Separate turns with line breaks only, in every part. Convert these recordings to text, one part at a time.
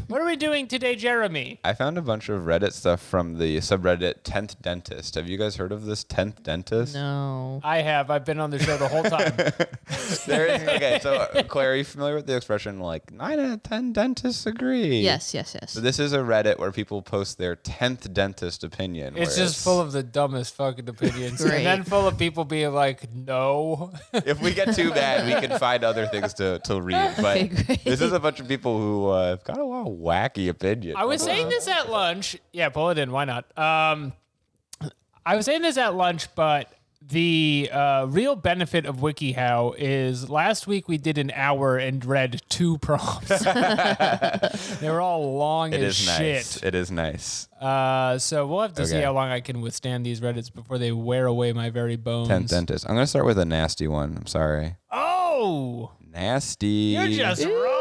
What are we doing today, Jeremy?
I found a bunch of Reddit stuff from the subreddit 10th Dentist. Have you guys heard of this 10th Dentist?
No.
I have. I've been on the show the whole time.
Okay, so Claire, are you familiar with the expression like 9 out of 10 dentists agree?
Yes.
So this is a Reddit where people post their 10th dentist opinion.
It's just full of the dumbest fucking opinions.
Great.
And then full of people being like, no.
If we get too bad, we can find other things to read. But
Okay, great.
this is a bunch of people who have got a lot of wacky opinions.
I was saying this at lunch. Yeah, pull it in. Why not? I was saying this at lunch, but the real benefit of WikiHow is last week we did an hour and read 2 prompts. They were all long as shit.
Nice. It is nice.
So we'll have to see how long I can withstand these Reddits before they wear away my very bones.
10th Dentist. I'm going to start with a nasty one. I'm sorry.
Oh!
Nasty.
You're just wrong.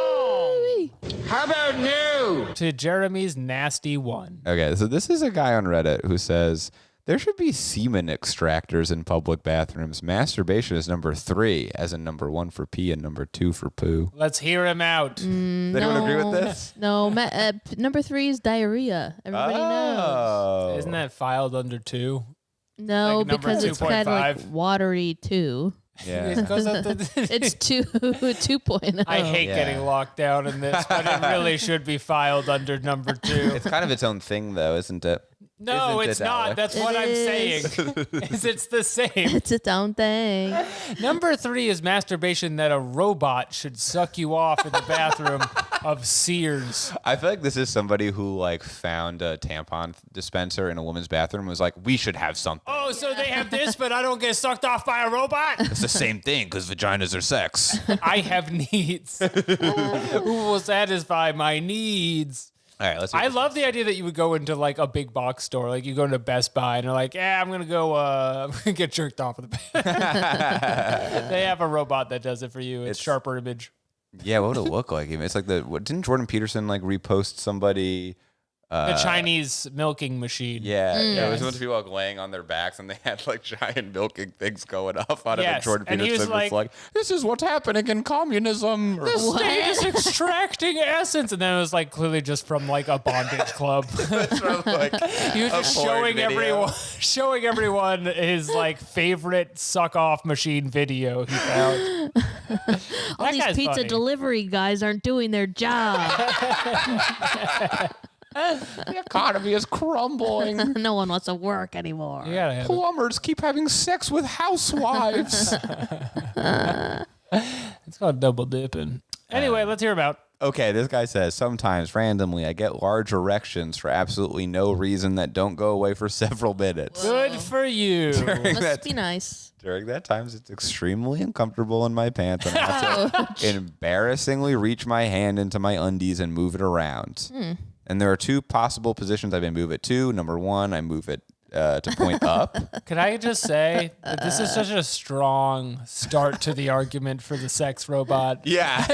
How about new? To Jeremy's nasty one.
Okay, so this is a guy on Reddit who says, there should be semen extractors in public bathrooms. Masturbation is number 3, as in number 1 for pee and number 2 for poo.
Let's hear him out.
Does anyone agree with this?
No, number 3 is diarrhea. Everybody knows.
Isn't that filed under 2?
No,
Like number
because it's kind of like
2.5?
watery too.
Yeah.
It goes up to
It's 2.0.
I hate getting locked down in this, but it really should be filed under number 2.
It's kind of its own thing, though, isn't it?
No,
Isn't
it's
it,
not.
Alex?
That's what I'm saying. It's the same.
It's its own thing.
Number 3 is masturbation that a robot should suck you off in the bathroom of Sears.
I feel like this is somebody who like found a tampon dispenser in a woman's bathroom and was like, we should have something.
Oh, so they have this, but I don't get sucked off by a robot?
It's the same thing because vaginas are sex.
I have needs. Who will satisfy my needs?
All right, let's.
I love the idea that you would go into like a big box store, like you go into Best Buy and they're like, "Yeah, I'm gonna get jerked off in the back." They have a robot that does it for you. It's sharper image.
Yeah, what would it look like? It's like didn't Jordan Peterson like repost somebody?
The Chinese milking machine.
Yeah, it was a bunch of people like laying on their backs and they had like giant milking things going up out of it.
Yes,
Jordan
and he
Peterson
was like,
this is what's happening in communism.
The state is extracting essence, and then it was like clearly just from like a bondage club.
From, like,
He was just
a porn video.
showing everyone his like favorite suck off machine video he found.
All these pizza
funny.
delivery guys aren't doing their job.
The economy is crumbling.
No one wants to work anymore.
You gotta have it.
Plumbers keep having sex with housewives.
It's called double dipping. Anyway, let's hear about.
Okay, this guy says, sometimes randomly I get large erections for absolutely no reason that don't go away for several minutes.
Good for you.
Must be nice.
During that time, it's extremely uncomfortable in my pants and I have to embarrassingly reach my hand into my undies and move it around. And there are 2 possible positions I may move it to. Number 1, I move it to point up.
Can I just say that this is such a strong start to the argument for the sex robot?
Yeah.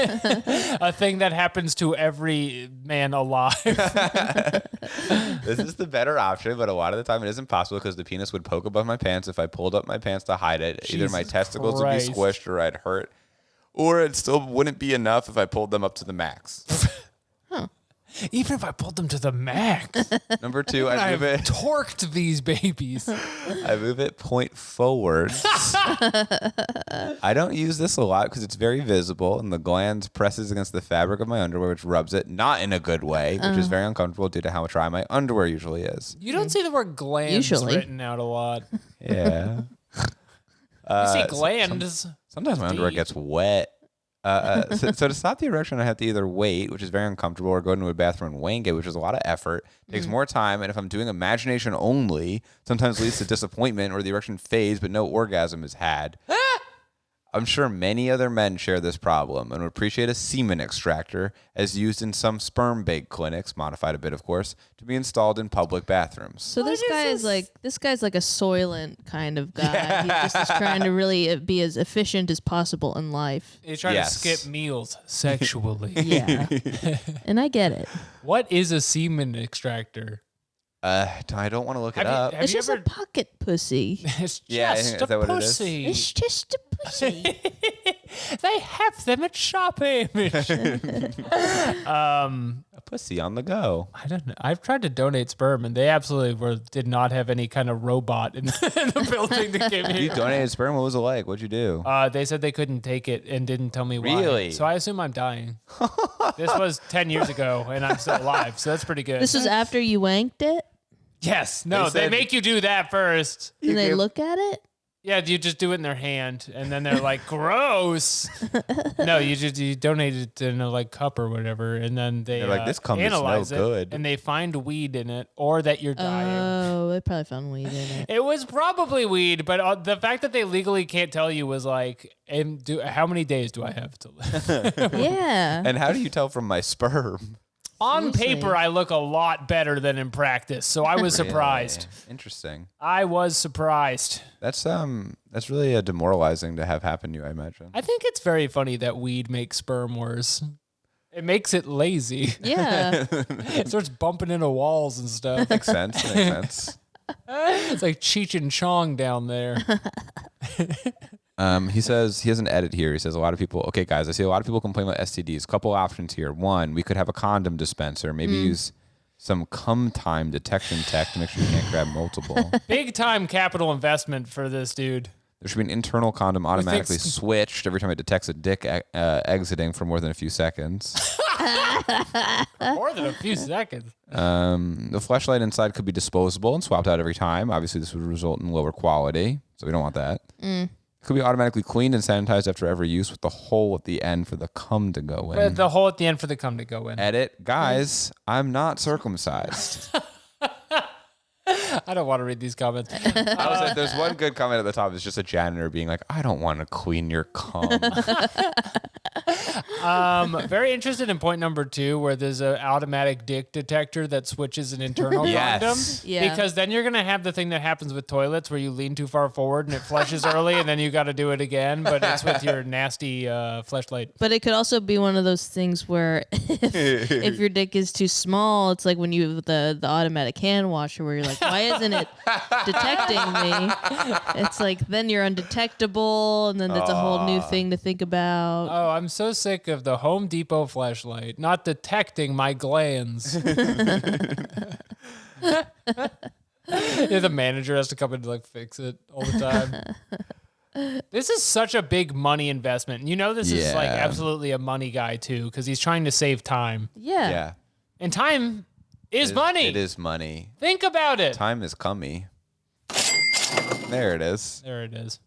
A thing that happens to every man alive.
This is the better option, but a lot of the time it isn't possible because the penis would poke above my pants if I pulled up my pants to hide it. Either my
Jesus
testicles
Christ.
would be squished or I'd hurt. Or it still wouldn't be enough if I pulled them up to the max.
Even if I pulled them to the max.
Number 2, I
I've
move it.
torqued these babies.
I move it point forwards. I don't use this a lot because it's very visible and the gland presses against the fabric of my underwear, which rubs it, not in a good way, which is very uncomfortable due to how dry my underwear usually is.
You don't see the word glands
Usually.
written out a lot.
Yeah.
You see glands.
Sometimes my underwear gets wet. So to stop the erection, I have to either wait, which is very uncomfortable, or go into a bathroom and wank it, which is a lot of effort. It takes more time, and if I'm doing imagination only, sometimes leads to disappointment or the erection fades, but no orgasm is had. I'm sure many other men share this problem and would appreciate a semen extractor, as used in some sperm bank clinics, modified a bit, of course, to be installed in public bathrooms.
So this guy's like a Soylent kind of guy.
Yeah.
He just is trying to really be as efficient as possible in life.
He's trying
Yes.
to skip meals sexually.
Yeah. And I get it.
What is a semen extractor?
I don't want to look it up.
Have
It's
you
just
ever?
a pocket pussy.
It's
Yeah, I
just
think-
a
is that what it is?
pussy.
It's just a pussy.
They have them at Shop Image.
pussy on the go.
I don't know. I've tried to donate sperm, and they absolutely did not have any kind of robot in the building that came
You
here.
donated sperm. What was it like? What'd you do?
They said they couldn't take it and didn't tell me why.
Really?
So I assume I'm dying. This was 10 years ago, and I'm still alive, so that's pretty good.
This was after you wanked it?
Yes. No,
They
they
said-
make you do that first.
And they look at it?
Yeah, you just do it in their hand, and then they're like, "Gross." No, you donate it in a cup or whatever, and then they
They're like, "This cum is no
analyze it,
good."
and they find weed in it, or that you're dying.
Oh, they probably found weed in it.
It was probably weed, but the fact that they legally can't tell you was like, how many days do I have to live?
Yeah.
And how do you tell from my sperm?
On
Seriously.
paper, I look a lot better than in practice, so I was surprised.
Really? Interesting.
I was surprised.
That's really demoralizing to have happen to you, I imagine.
I think it's very funny that weed makes sperm worse. It makes it lazy.
Yeah.
It starts bumping into walls and stuff.
Makes sense. Makes sense.
It's like Cheech and Chong down there.
He says he has an edit here. He says a lot of people. Okay, guys, I see a lot of people complain about STDs. Couple options here. One, we could have a condom dispenser. Maybe use some cum time detection tech to make sure you can't grab multiple.
Big time capital investment for this dude.
There should be an internal condom automatically switched every time it detects a dick exiting for more than a few seconds.
More than a few seconds.
The fleshlight inside could be disposable and swapped out every time. Obviously, this would result in lower quality, so we don't want that. Could be automatically cleaned and sanitized after every use with the hole at the end for the cum to go in.
The hole at the end for the cum to go in.
Edit, guys, I'm not circumcised.
I don't want to read these comments.
There's one good comment at the top. It's just a janitor being like, I don't want to clean your cum.
Very interested in point number 2, where there's an automatic dick detector that switches an internal
Yes.
condom.
Yeah.
Because then you're going to have the thing that happens with toilets where you lean too far forward and it flushes early and then you got to do it again. But it's with your nasty fleshlight.
But it could also be one of those things where if your dick is too small, it's like when you the automatic hand washer where you're like, why isn't it detecting me? It's like then you're undetectable, and then that's a whole new thing to think about.
Oh, I'm so sick of the Home Depot flashlight not detecting my glands. Yeah, the manager has to come in to fix it all the time. This is such a big money investment. You know, this is
Yeah.
absolutely a money guy too, because he's trying to save time.
Yeah.
Yeah.
And time is money.
It is money.
Think about it.
Time is cummy. There it is.
There it is.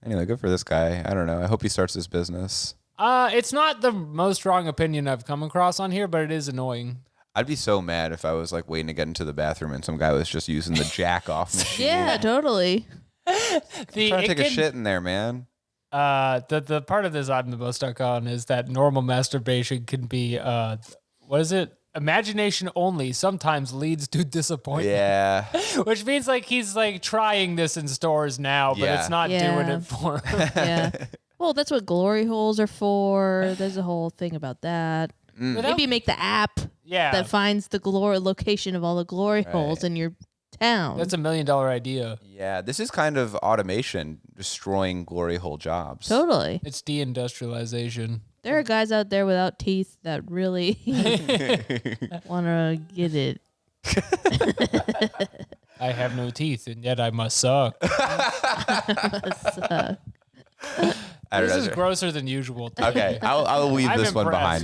Anyway, good for this guy. I don't know. I hope he starts this business.
It's not the most strong opinion I've come across on here, but it is annoying.
I'd be so mad if I was waiting to get into the bathroom and some guy was just using the jack off machine.
Yeah, totally.
Trying to take a shit in there, man.
The part of this I'm the most stuck on is that normal masturbation can be what is it? Imagination only sometimes leads to disappointment.
Yeah.
Which means he's trying this in stores now, but
Yeah.
it's not
Yeah.
doing it for him.
Yeah. Well, that's what glory holes are for. There's a whole thing about that. Maybe make the app
Yeah.
that finds the glory location of all the glory holes in your town.
That's $1 million idea.
Yeah. This is kind of automation destroying glory hole jobs.
Totally.
It's deindustrialization.
There are guys out there without teeth that really want to get it.
I have no teeth, and yet I must suck.
I don't
This
know.
is grosser than usual.
Okay, I'll leave
I'm
this one
impressed.